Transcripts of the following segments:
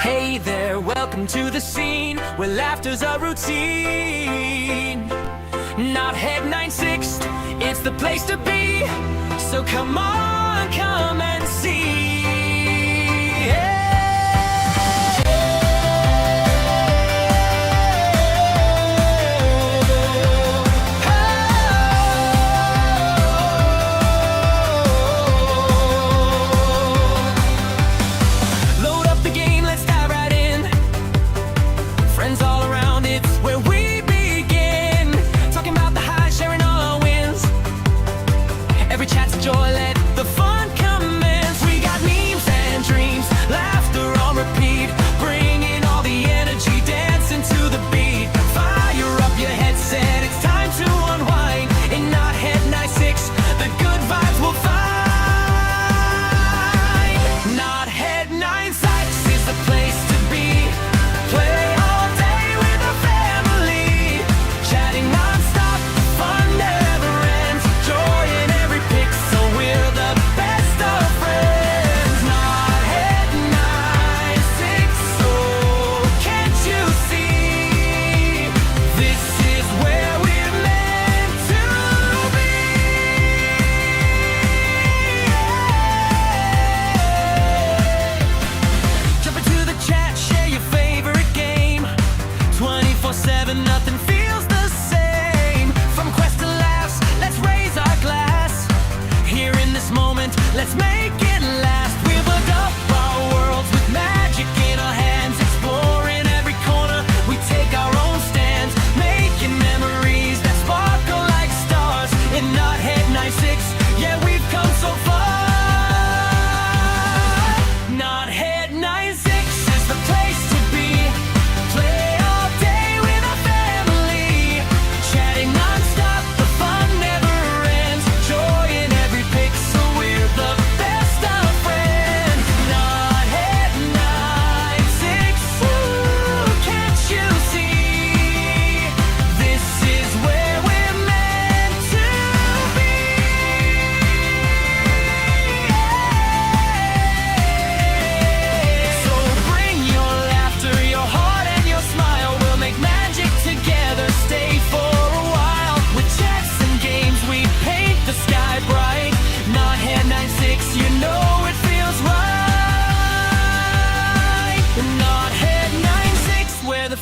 Hey there, welcome to the scene where laughter's a routine. Knotthead96, it's the place to be. So come on, come and see. Nothing feels the same. From quest to laughs, let's raise our glass. Here in this moment, let's make it last. We've built up our worlds with magic in our hands. Exploring every corner, we take our own stands. Making memories that sparkle like stars. In Knotthead96, yeah, we've come so far. Knotthead96 is the place to be. Play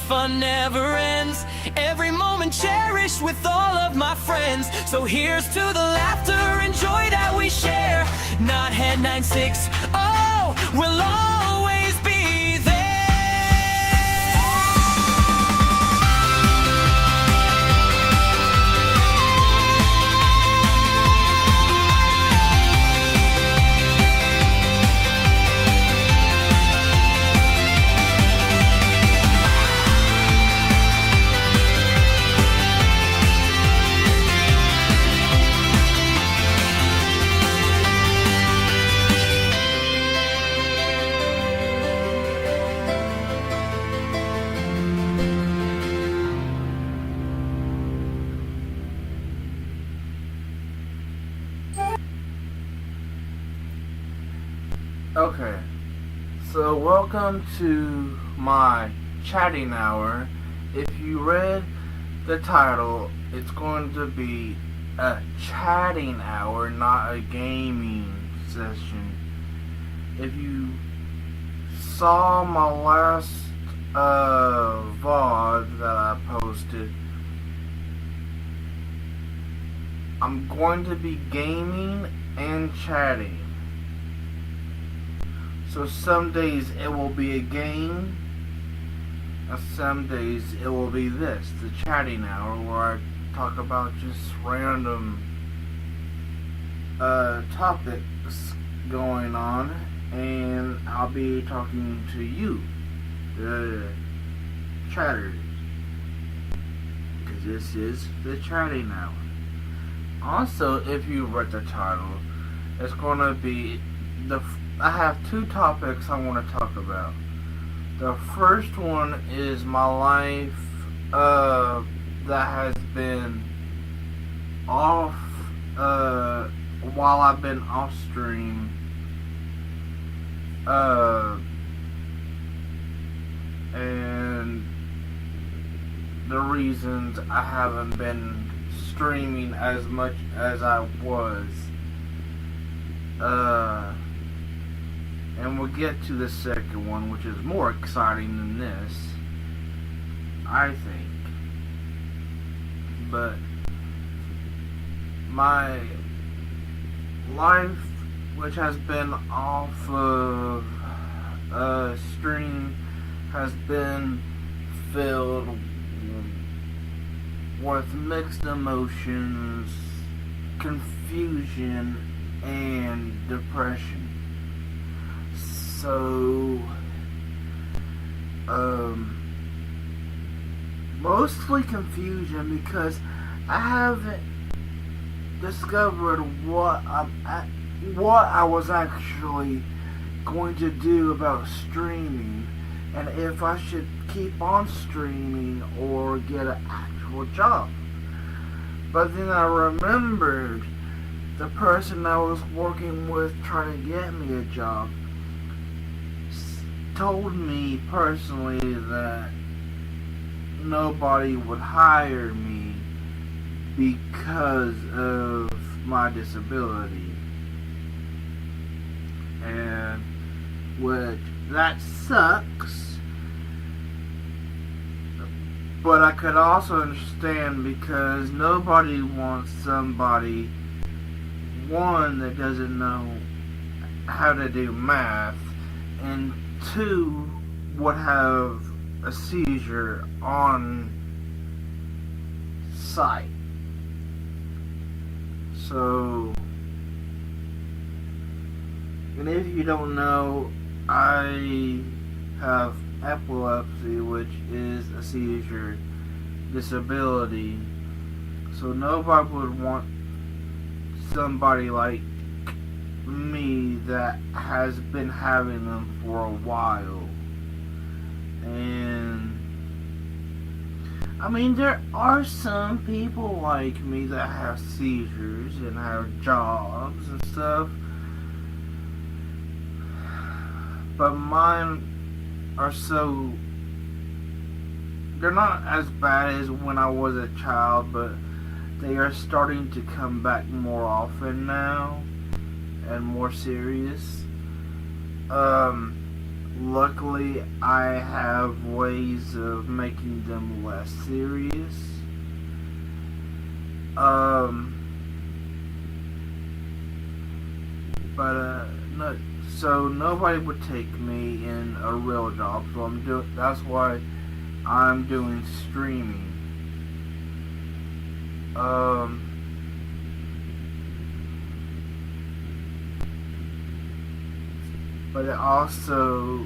fun never ends. Every moment cherished with all of my friends. So here's to the laughter and joy that we share. Knotthead96, oh, we'll always be there. Okay, so welcome to my chatting hour. If you read the title, it's going to be a chatting hour, not a gaming session. If you saw my last VOD that I posted, I'm going to be gaming and chatting. So some days it will be a game, and some days it will be this, the chatting hour, where I talk about just random topics going on, and I'll be talking to you, the chatters, because this is the chatting hour. Also, if you read the title, it's going to be I have two topics I want to talk about. The first one is my life that has been off while I've been off stream and the reasons I haven't been streaming as much as I was. And we'll get to the second one, which is more exciting than this, I think. But my life, which has been off of stream, has been filled with mixed emotions, confusion, and depression. So, mostly confusion because I haven't discovered what I was actually going to do about streaming, and if I should keep on streaming or get an actual job. But then I remembered the person I was working with trying to get me a job told me personally that nobody would hire me because of my disability. And which that sucks, but I could also understand because nobody wants somebody, one, that doesn't know how to do math, and two, would have a seizure on sight. So, and if you don't know, I have epilepsy, which is a seizure disability. So nobody would want somebody like me that has been having them for a while. And I mean, there are some people like me that have seizures and have jobs and stuff, but mine are they're not as bad as when I was a child, but they are starting to come back more often now and more serious. Luckily, I have ways of making them less serious. So nobody would take me in a real job. So that's why I'm doing streaming. But it also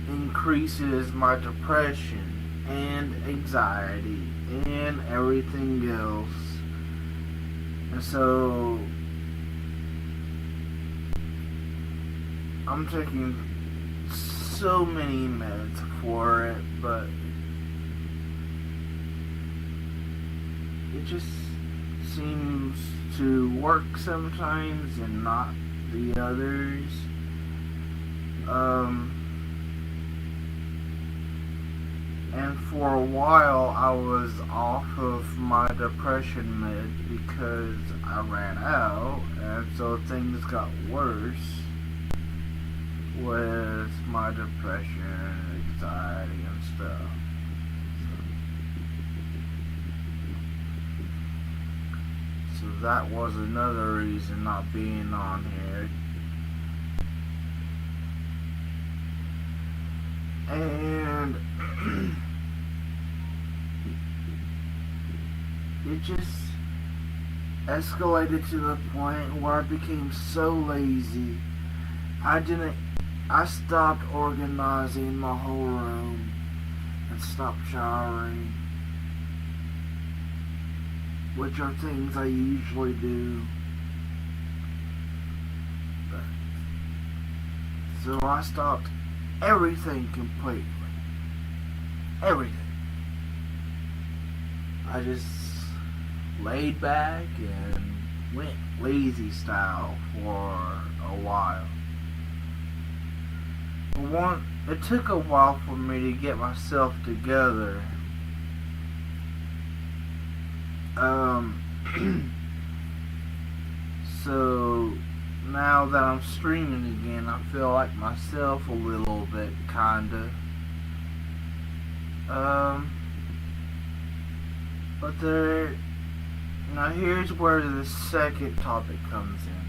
increases my depression and anxiety and everything else. And so I'm taking so many meds for it, but it just seems to work sometimes and not the others. And for a while I was off of my depression meds because I ran out, and so things got worse with my depression, anxiety, and stuff. So that was another reason not being on here. And it just escalated to the point where I became so lazy. I stopped organizing my whole room and stopped showering, which are things I usually do. So I stopped everything completely. Everything. I just laid back and went lazy style for a while. it took a while for me to get myself together. So now that I'm streaming again, I feel like myself a little bit, kinda. But now here's where the second topic comes in.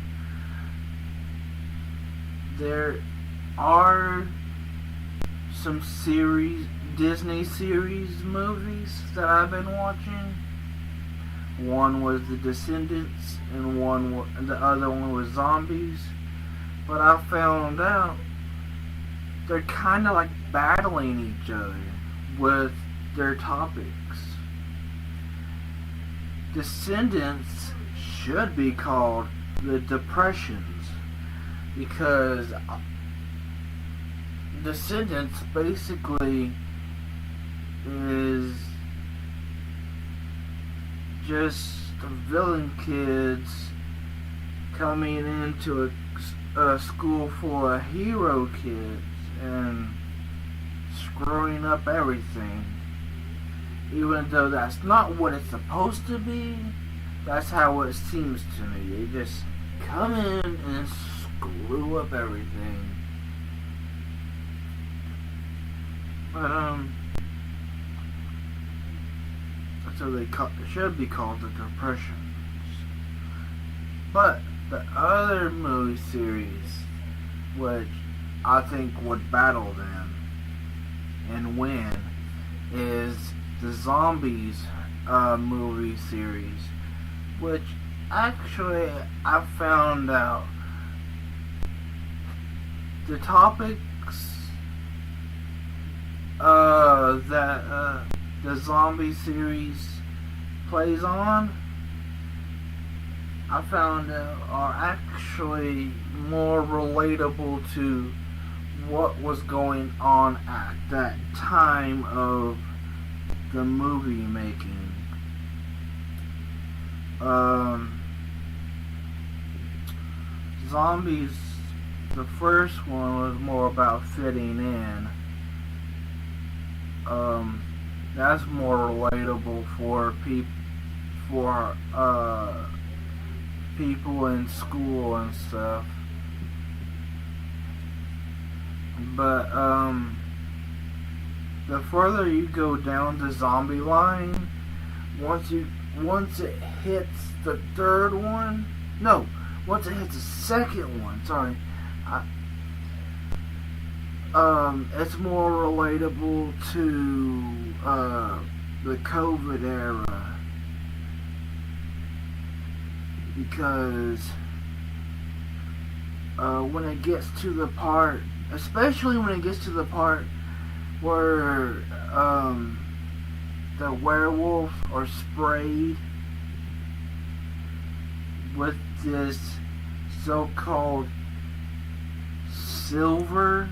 There are some Disney series movies that I've been watching. One was The Descendants, and the other one was Zombies. But I found out they're kind of like battling each other with their topics. Descendants should be called The Depressions, because Descendants basically is just the villain kids coming into a school full of hero kids and screwing up everything. Even though that's not what it's supposed to be, that's how it seems to me. They just come in and screw up everything. But so it should be called The Depressions. But the other movie series, which I think would battle them and win, is the Zombies movie series, which actually I found out the topics that the zombie series plays on, I found out are actually more relatable to what was going on at that time of the movie making. Zombies, the first one was more about fitting in. That's more relatable for people in school and stuff. But the further you go down the zombie line, once it hits the third one, no, once it hits the second one, sorry, it's more relatable to the COVID era, because when it gets to the part, especially when it gets to the part where the werewolves are sprayed with this so-called silver,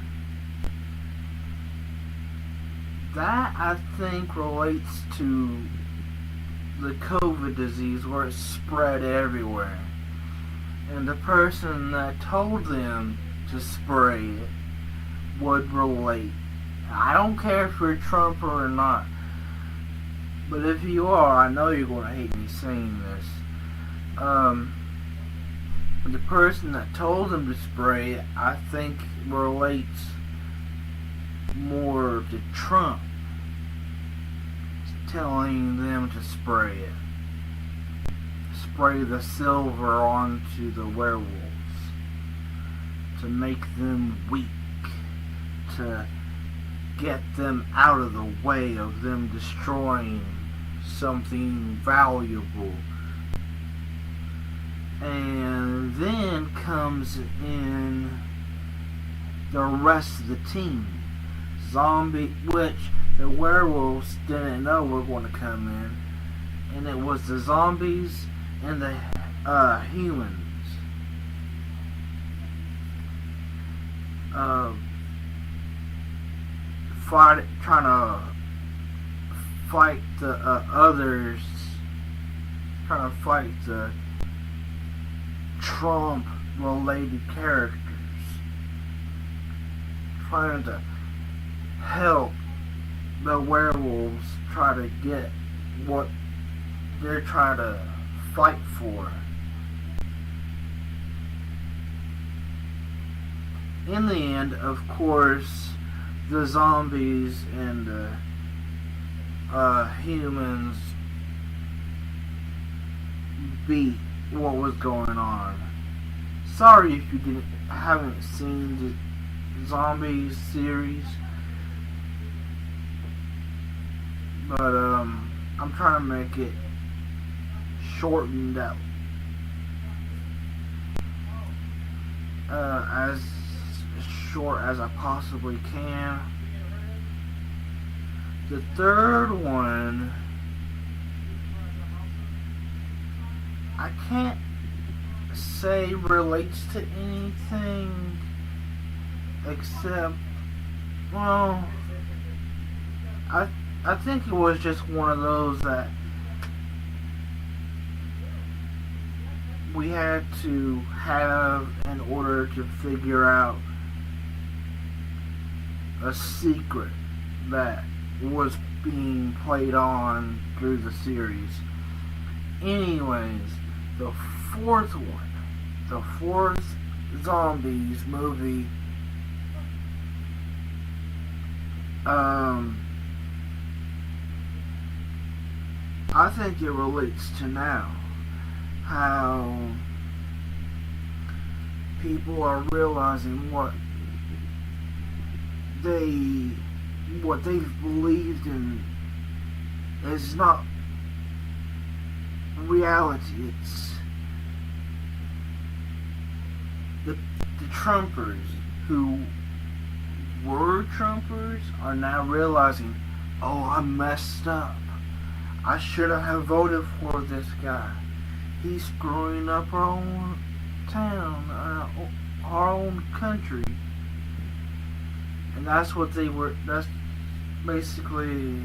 that I think relates to the COVID disease, where it's spread everywhere. And the person that told them to spray it would relate. I don't care if you're Trump or not, but if you are, I know you're going to hate me saying this. The person that told them to spray it, I think relates more to Trump telling them to spray it. Spray the silver onto the werewolves to make them weak, to get them out of the way of them destroying something valuable. And then comes in the rest of the team. Which the werewolves didn't know were going to come in. And it was the zombies and the humans. Trying to fight the others, trying to fight the Trump-related characters, trying to help the werewolves try to get what they're trying to fight for. In the end, of course, the zombies and the humans beat what was going on. Sorry if you haven't seen the Zombies series, but I'm trying to make it shortened out as short as I possibly can. The third one, I can't say relates to anything except, well, I think it was just one of those that we had to have in order to figure out a secret that was being played on through the series. Anyways, the fourth one, the fourth Zombies movie, I think it relates to now. How people are realizing what they've believed in is not reality. It's the Trumpers who were Trumpers are now realizing, oh, I messed up. I shouldn't have voted for this guy. He's screwing up our own town, our own country. And that's what that's basically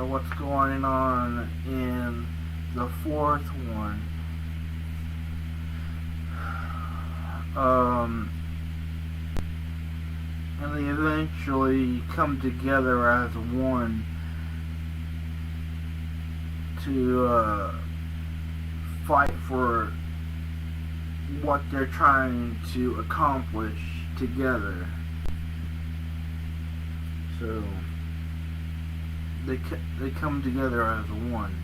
what's going on in the fourth one. And they eventually come together as one to fight for what they're trying to accomplish together. So they come together as one.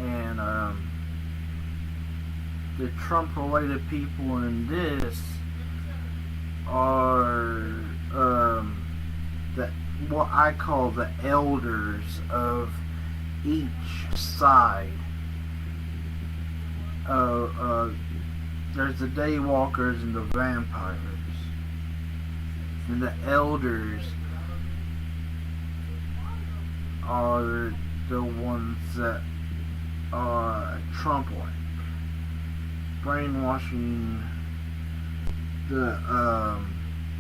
And the Trump-related people in this are what I call the elders of each side. There's the daywalkers and the vampires. And the elders are the ones that are Trump-like, brainwashing the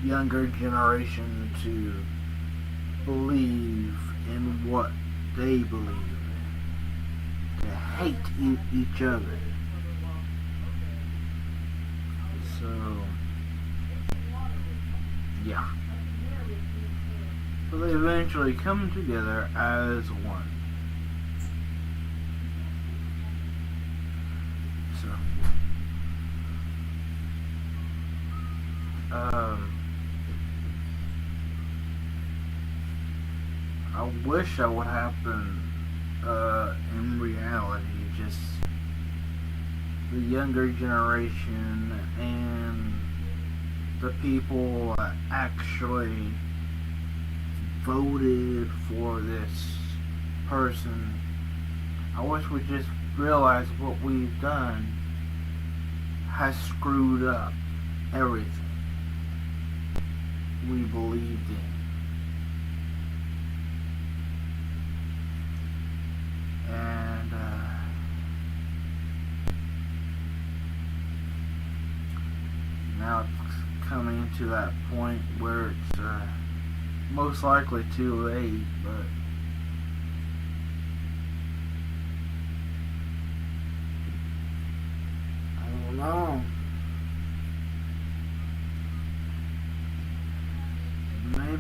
younger generation to believe in what they believe in, to hate each other. So, yeah. So they eventually come together as one. So, I wish that would happen in reality. Just the younger generation and the people that actually voted for this person. I wish we just realize what we've done has screwed up everything we believed in. And now it's coming to that point where it's most likely too late, but I don't know.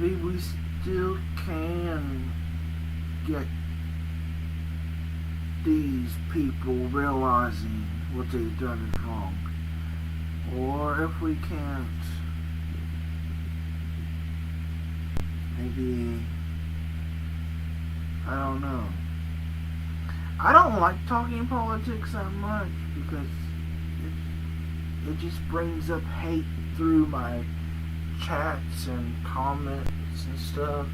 maybe we still can get these people realizing what they've done is wrong. Or if we can't, maybe, I don't know. I don't like talking politics that much because it just brings up hate through my chats and comments and stuff.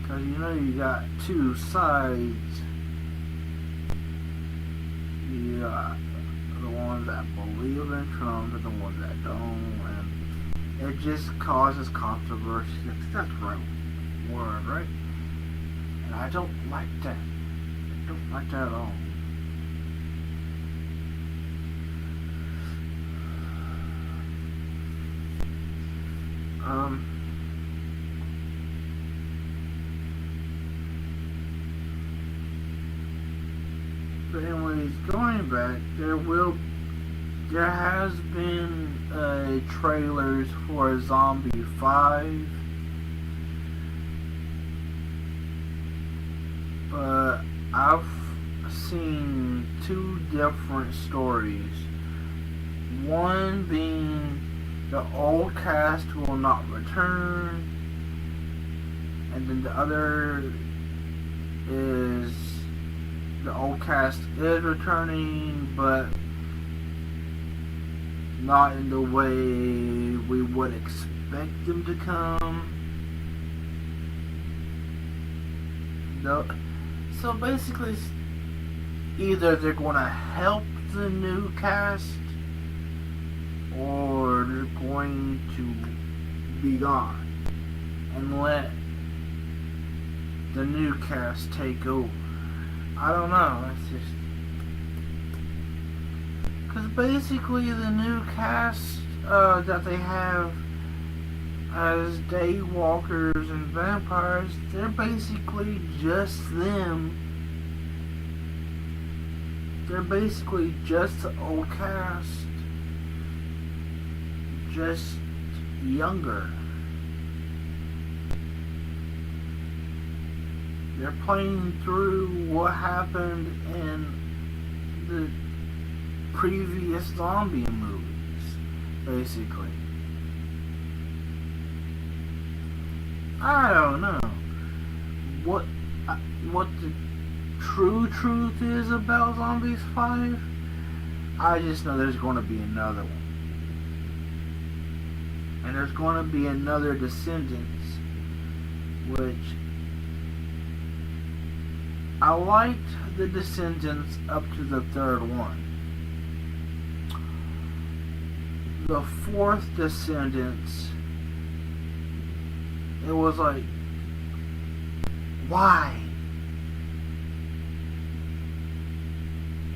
Cause you got two sides. You got the ones that believe in Trump and the ones that don't, and it just causes controversy. That's the right word, right? And I don't like that. I don't like that at all. But anyways, going back, there has been trailers for Zombie 5, but I've seen two different stories. One being the old cast will not return, and then the other is the old cast is returning, but not in the way we would expect them to come. So basically, either they're going to help the new cast, or they're going to be gone and let the new cast take over. I don't know, it's just because basically the new cast that they have as daywalkers and vampires, they're basically just them. They're basically just the old cast, just younger. They're playing through what happened in the previous zombie movies, basically. I don't know what the true truth is about Zombies 5. I just know there's going to be another one. And there's going to be another Descendants, which I liked the Descendants up to the third one. The fourth Descendants, it was like, why?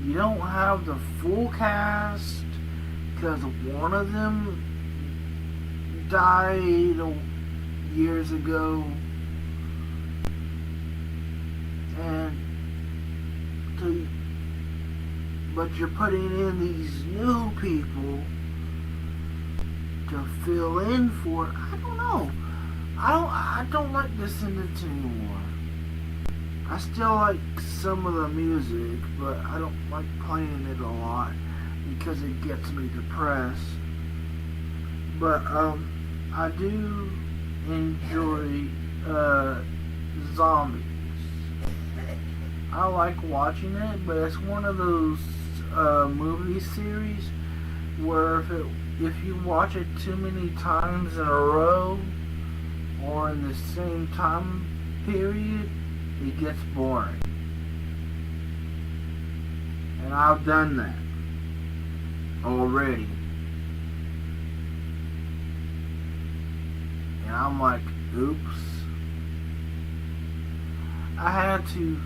You don't have the full cast because one of them died years ago, but you're putting in these new people to fill in for it. I don't know. I don't like Descendants anymore. I still like some of the music, but I don't like playing it a lot because it gets me depressed. But I do enjoy Zombies. I like watching it, but it's one of those movie series where if you watch it too many times in a row or in the same time period, it gets boring. And I've done that already. And I'm like, oops. I had to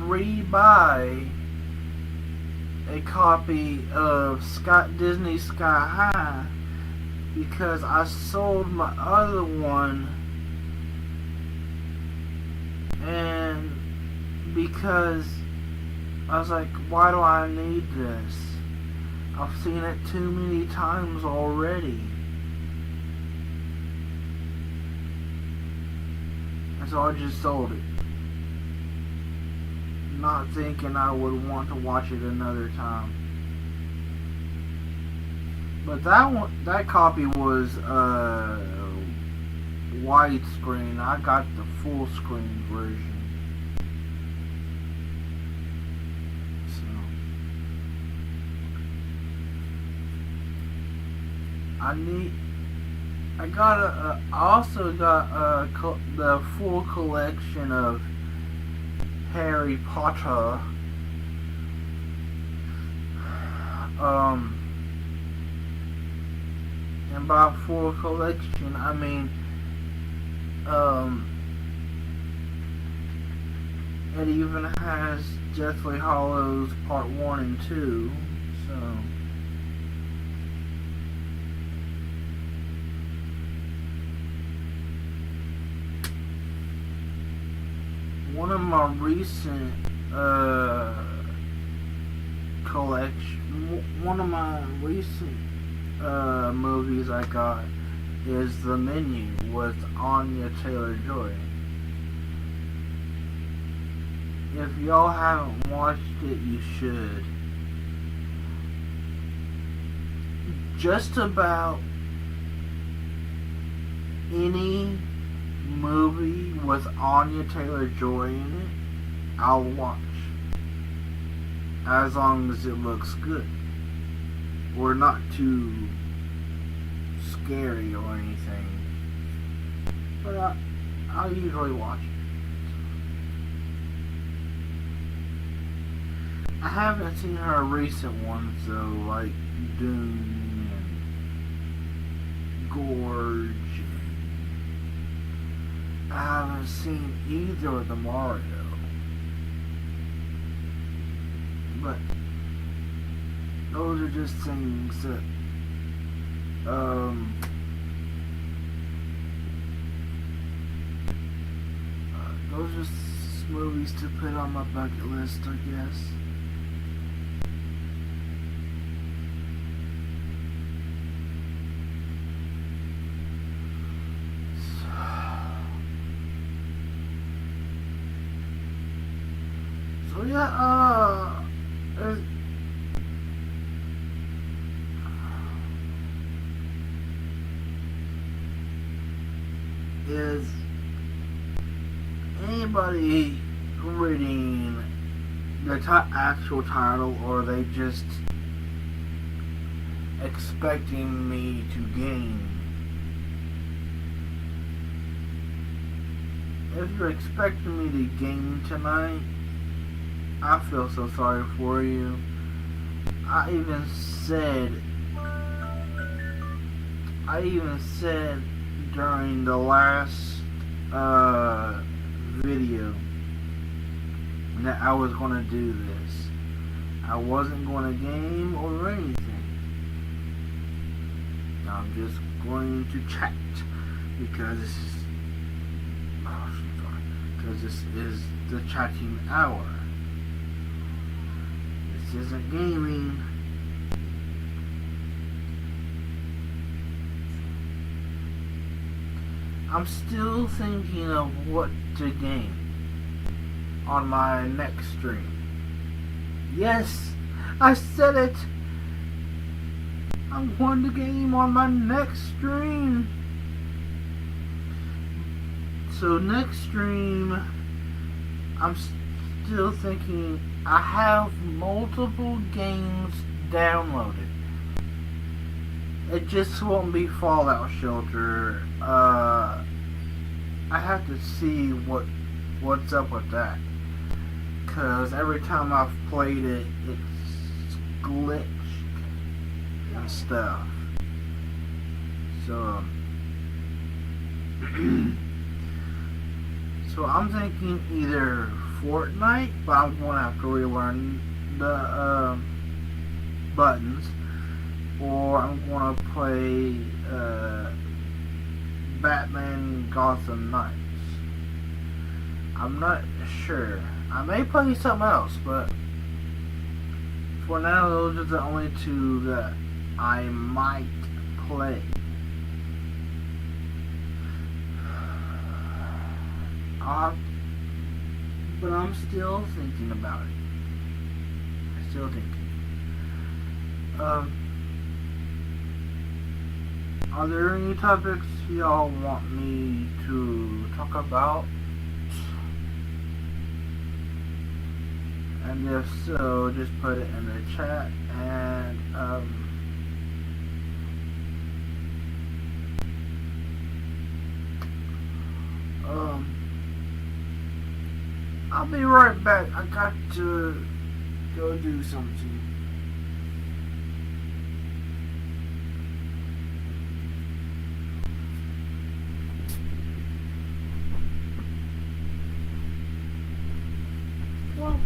rebuy a copy of Disney Sky High because I sold my other one, and because I was like, why do I need this? I've seen it too many times already. And so I just sold it. Not thinking I would want to watch it another time. But that copy was widescreen. I got the full screen version. I also got the full collection of Harry Potter. And by full collection, I mean, it even has Deathly Hallows Part 1 and 2, so. One of my recent movies I got is The Menu with Anya Taylor-Joy. If y'all haven't watched it, you should. Just about any movie with Anya Taylor-Joy in it, I'll watch. As long as it looks good. Or not too scary or anything. But I'll usually watch it. I haven't seen her recent ones though, like Dune and Gorge. I haven't seen either of the Mario. But those are just things that those are just movies to put on my bucket list, I guess. So yeah, is anybody reading the actual title, or are they just expecting me to game? If you're expecting me to game tonight, I feel so sorry for you. I even said during the last video that I was going to do this. I wasn't going to game or anything. I'm just going to chat because this is the chatting hour. This isn't gaming. I'm still thinking of what to game on my next stream. Yes, I said it. I'm going to game on my next stream. So next stream, I'm still thinking. I have multiple games downloaded. It just won't be Fallout Shelter. I have to see what's up with that. Cause every time I've played it, it's glitched and stuff. So, so I'm thinking either Fortnite, but I'm gonna have to relearn the buttons, or I'm gonna play Batman Gotham Knights. I'm not sure. I may play something else, but for now, those are the only two that I might play. But I'm still thinking about it. Still thinking. Are there any topics y'all want me to talk about? And if so, just put it in the chat, and I'll be right back. I got to go do something. Well,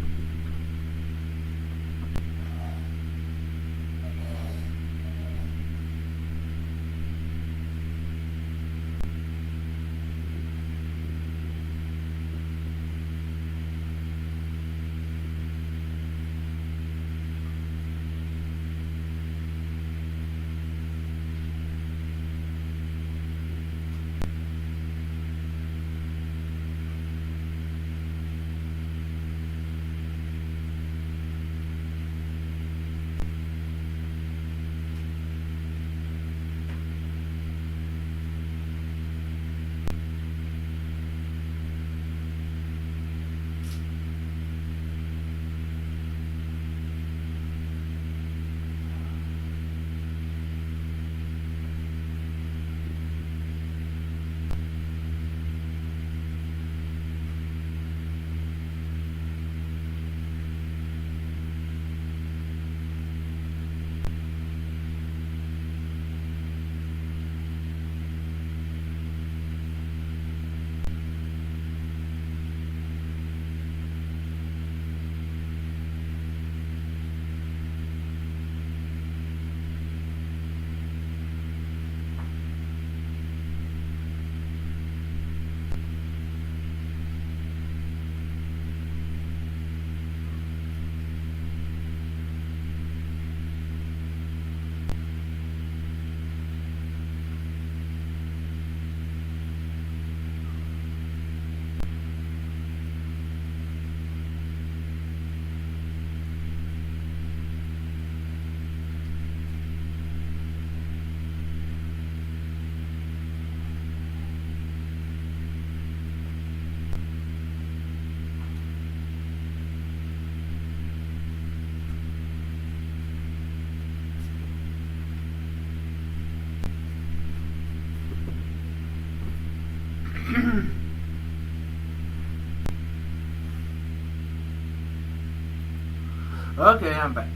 okay, I'm back.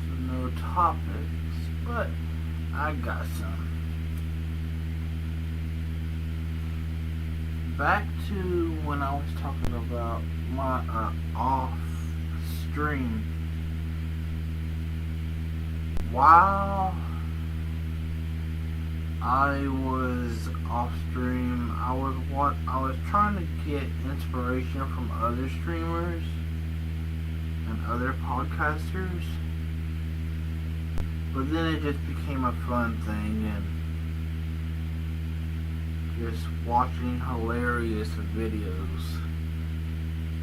So no topics, but I got some. Back to when I was talking about my off stream. While I was off stream, I was trying to get inspiration from other streamers and other podcasters, but then it just became a fun thing and just watching hilarious videos,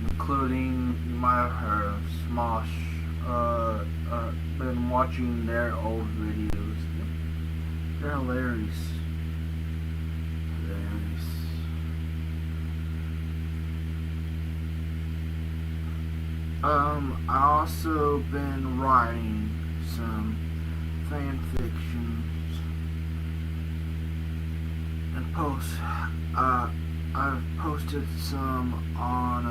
including you might have heard of Smosh. Been watching their old videos. They're hilarious. I also been writing some fan fictions and posts. I've posted some on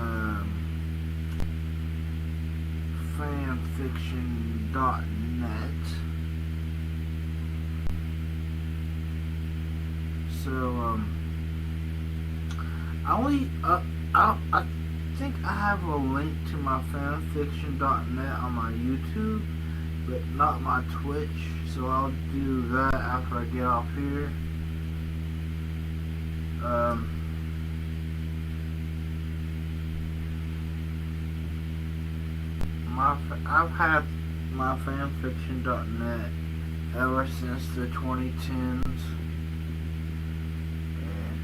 fanfiction.net. So I think I have a link to my fanfiction.net on my YouTube, but not my Twitch. So I'll do that after I get off here. I've had my fanfiction.net ever since the 2010s, and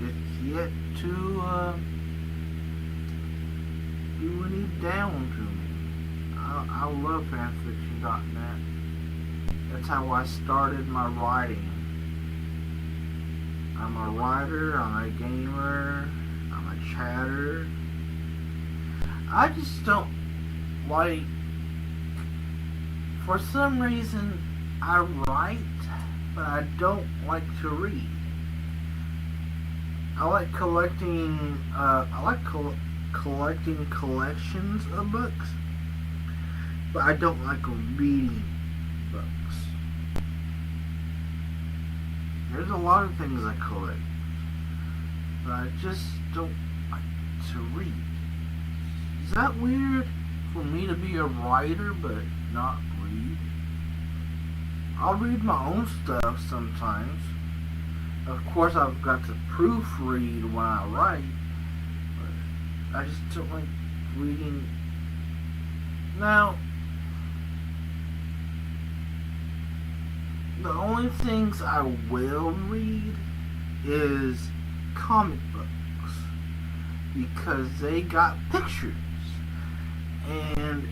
it's yet to do any down to me. I love fanfiction.net. That's how I started my writing. I'm a writer, I'm a gamer, I'm a chatter. I just don't like, for some reason, I write, but I don't like to read. I like collecting, collecting collections of books, but I don't like reading books. There's a lot of things I collect, but I just don't like to read. Is that weird for me to be a writer but not read? I'll read my own stuff sometimes. Of course, I've got to proofread when I write, but I just don't like reading. Now, the only things I will read is comic books, because they got pictures, and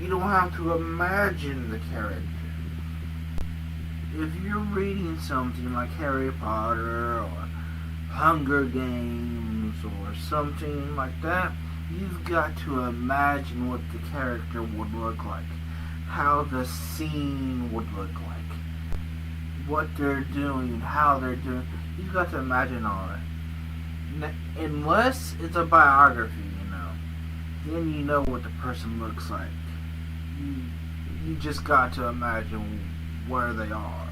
you don't have to imagine the character. If you're reading something like Harry Potter or Hunger Games or something like that, you've got to imagine what the character would look like, how the scene would look like, what they're doing, how they're doing. You've got to imagine all that. Unless it's a biography, then you know what the person looks like. You just got to imagine where they are.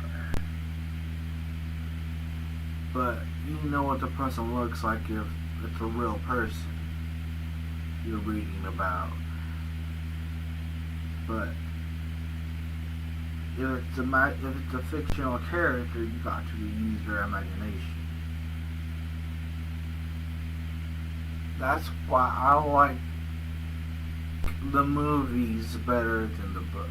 But you know what the person looks like if it's a real person you're reading about. But if it's a fictional character, you got to use your imagination. That's why I like the movies better than the book.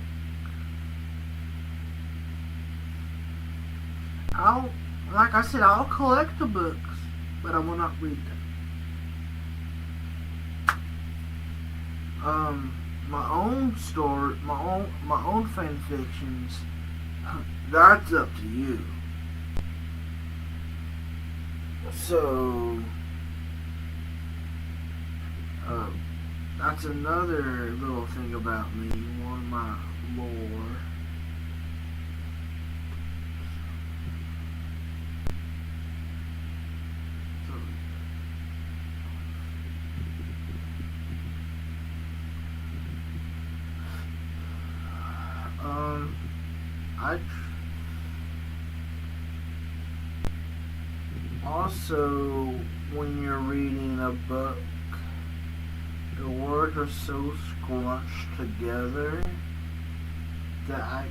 Like I said, I'll collect the books, but I will not read them. My own story, my own fan fictions, that's up to you. So, that's another little thing about me on my lore. I also, when you're reading a book, the words are so scrunched together that I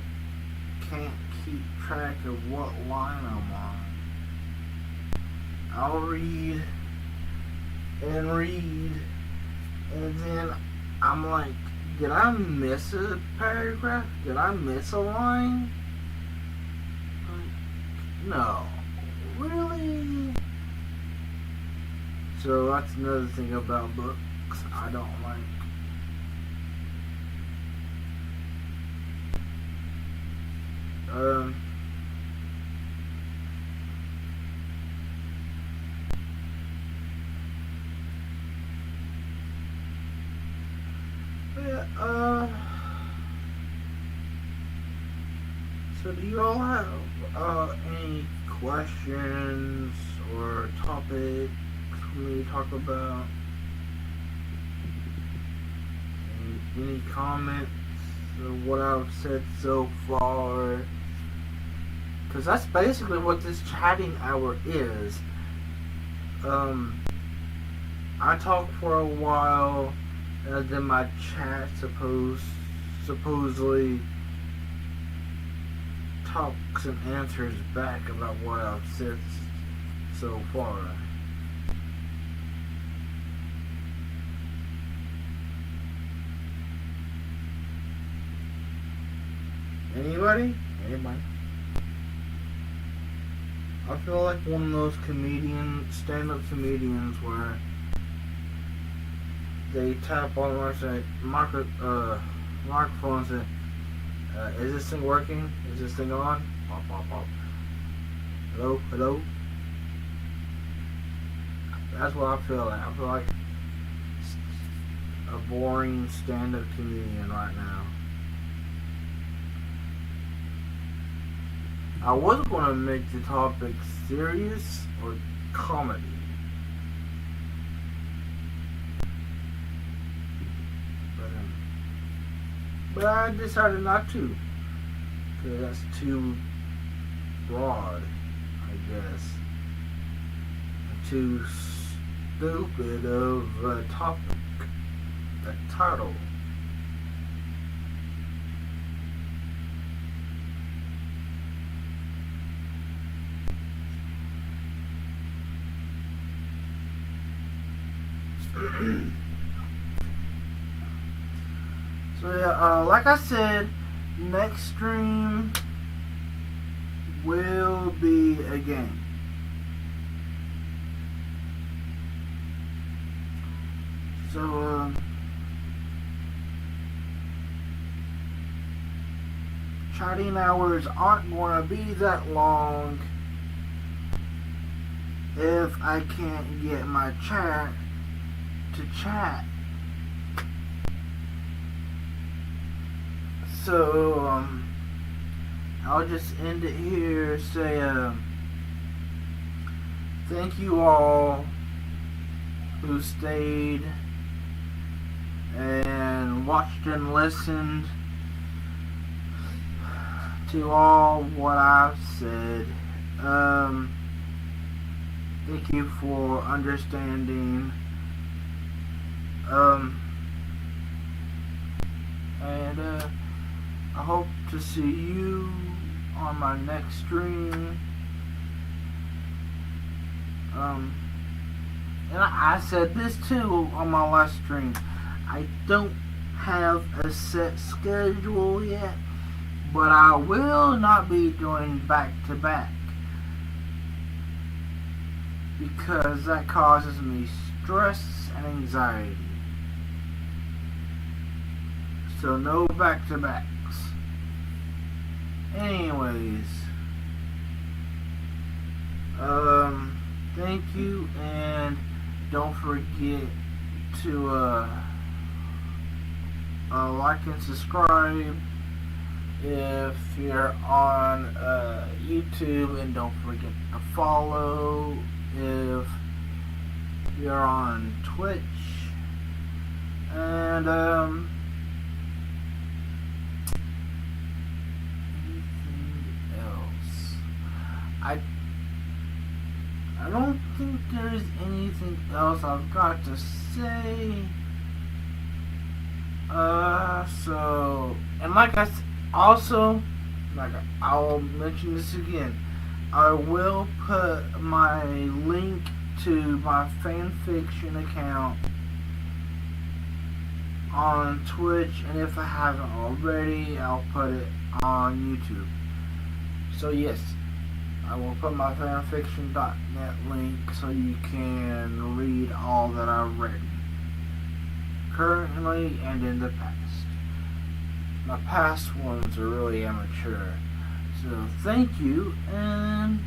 can't keep track of what line I'm on. I'll read, and then I'm like, did I miss a paragraph? Did I miss a line? No. Really? So that's another thing about books I don't like. So do you all have any questions or topics for me to talk about? Any comments of what I've said so far? Because that's basically what this chatting hour is. I talk for a while, and then my chat supposedly talks and answers back about what I've said so far. Anybody? Anybody? I feel like one of those stand-up comedians where they tap on the microphone and say, is this thing working? Is this thing on? Pop, pop, pop. Hello? Hello? That's what I feel like. I feel like a boring stand-up comedian right now. I was going to make the topic serious or comedy. But I decided not to. Because that's too broad, I guess. Too stupid of a topic. A title. So yeah, like I said, next stream will be a game. So chatting hours aren't going to be that long if I can't get my chat to chat. So I'll just end it here. Say thank you all who stayed and watched and listened to all what I've said. Thank you for understanding. And I hope to see you on my next stream. And I said this too on my last stream. I don't have a set schedule yet, but I will not be doing back to back because that causes me stress and anxiety. So no back to backs. Anyways, thank you, and don't forget to like and subscribe if you're on YouTube, and don't forget to follow if you're on Twitch, and anything else. I don't think there's anything else I've got to say. So, and like I also, like I'll mention this again, I will put my link to my fanfiction account on Twitch, and if I haven't already, I'll put it on YouTube. So yes, I will put my fanfiction.net link so you can read all that I've written currently and in the past. My past ones are really immature. So thank you, and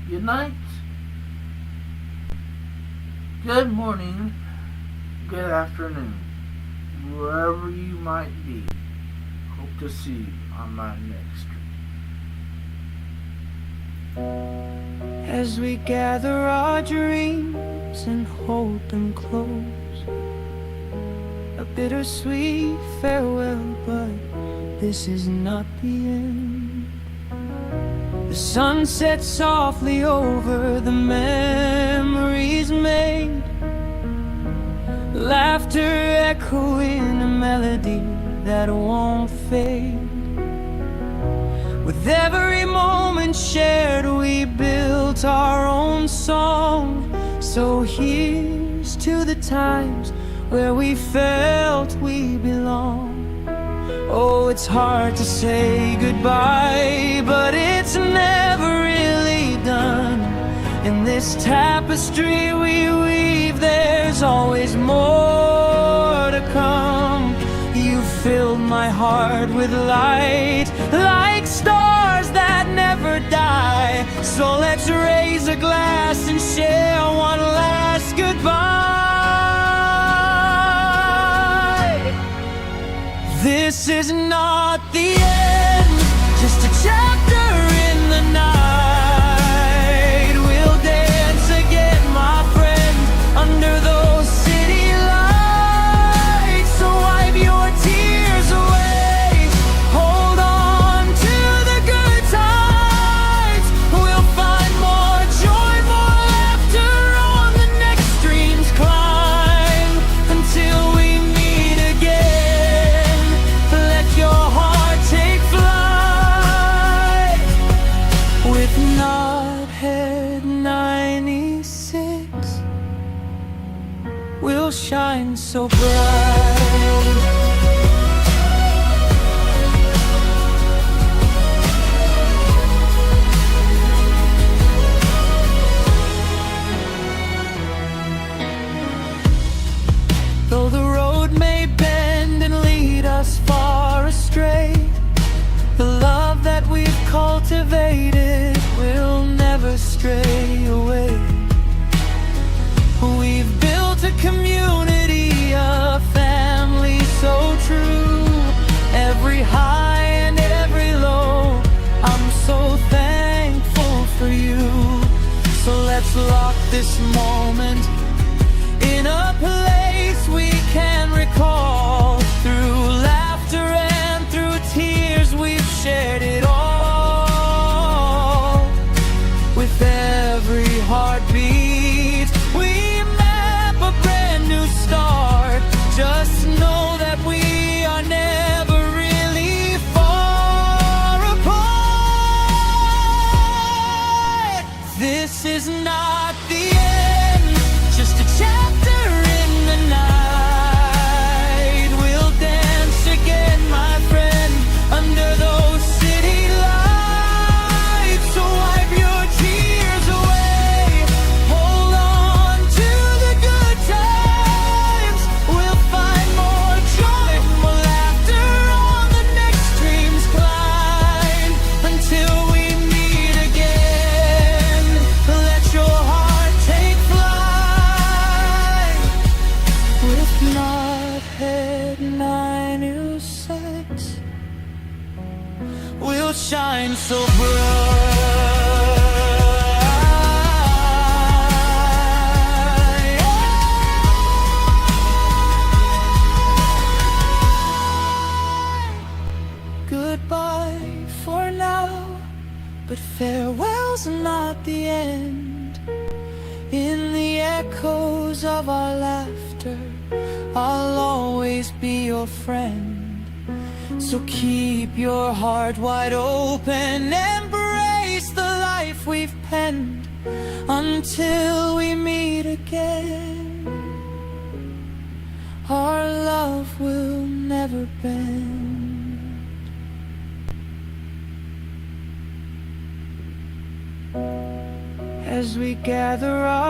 good night, good morning, good afternoon, wherever you might be. Hope to see you on my next stream. As we gather our dreams and hold them close, a bittersweet farewell, but this is not the end. The sun sets softly over the memories made, laughter echoing a melody that won't fade. With every moment shared, we built our own song. So here's to the times where we felt we belong. Oh, it's hard to say goodbye, but it's never really done. In this tapestry we weave, there's always more to come. You filled my heart with light, like stars that never die. So let's raise a glass and share one last goodbye. This is not the end, just a chapter in the night. We'll dance again, my friend, under those city lights. So wipe your tears away, hold on to the good times. We'll find more joy, more laughter on the next stream's climb. Until we meet again, let your heart take flight. With Knotthead 96, we'll shine so bright. Though the road may bend and lead us far astray, the love that we've cultivated will never stray away. We've built a community, a family so true. Every high and every low, I'm so thankful for you. So let's lock this moment in a place we can recall. Through laughter and through tears, we've shared it all. With every heartbeat, we map a brand new start. Just know that we are never really far apart. This is not the end, just a chapter in the night. We'll dance again, my friend, under those city lights. So wipe your tears away, hold on to the good times. We'll find more joy, more laughter on the next stream's climb. Until we meet again, let your heart take flight. With Knotthead 96, we'll shine so bright. Goodbye for now, but farewell's not the end. In the echoes of our laughter, I'll always be your friend. So keep your heart wide open, embrace the life we've penned. Until we meet again, our love will never bend. As we gather our